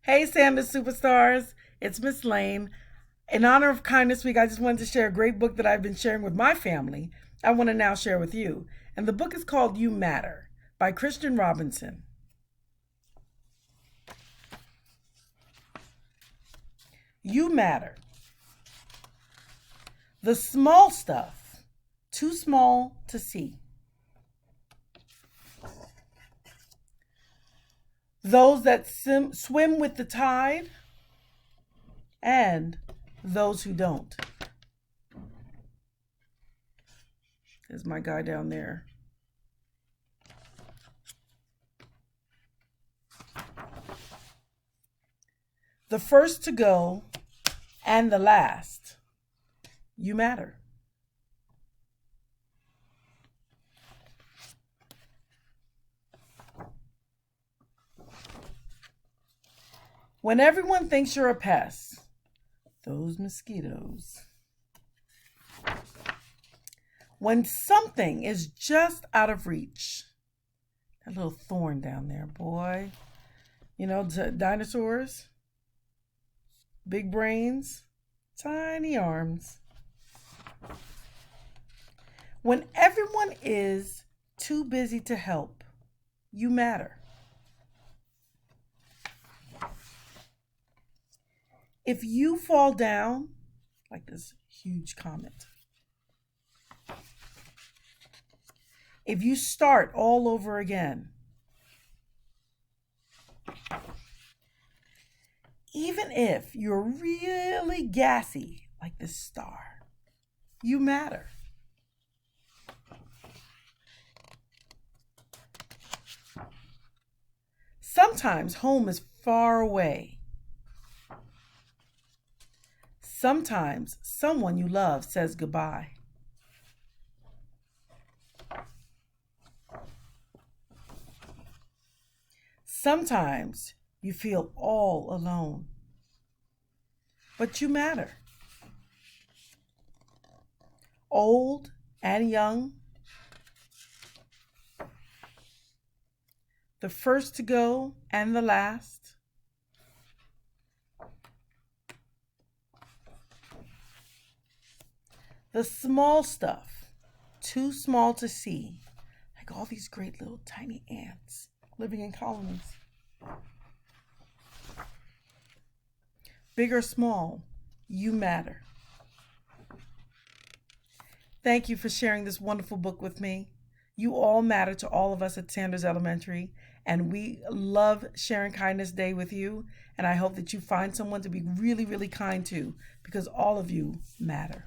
Hey, Sanders Superstars. It's Miss Lane. In honor of Kindness Week, I just wanted to share a great book that I've been sharing with my family. I want to now share with you. And the book is called You Matter by Christian Robinson. You matter. The small stuff, too small to see. Those that swim with the tide, and those who don't. There's my guy down there. The first to go and the last. You matter. When everyone thinks you're a pest, those mosquitoes. When something is just out of reach, that little thorn down there, boy. You know, dinosaurs, big brains, tiny arms. When everyone is too busy to help, you matter. If you fall down, like this huge comet, if you start all over again, even if you're really gassy, like this star, you matter. Sometimes home is far away. Sometimes someone you love says goodbye. Sometimes you feel all alone. But you matter. Old and young. The first to go and the last. The small stuff, too small to see, like all these great little tiny ants living in colonies. Big or small, you matter. Thank you for sharing this wonderful book with me. You all matter to all of us at Sanders Elementary, and we love sharing Kindness Day with you. And I hope that you find someone to be really, really kind to, because all of you matter.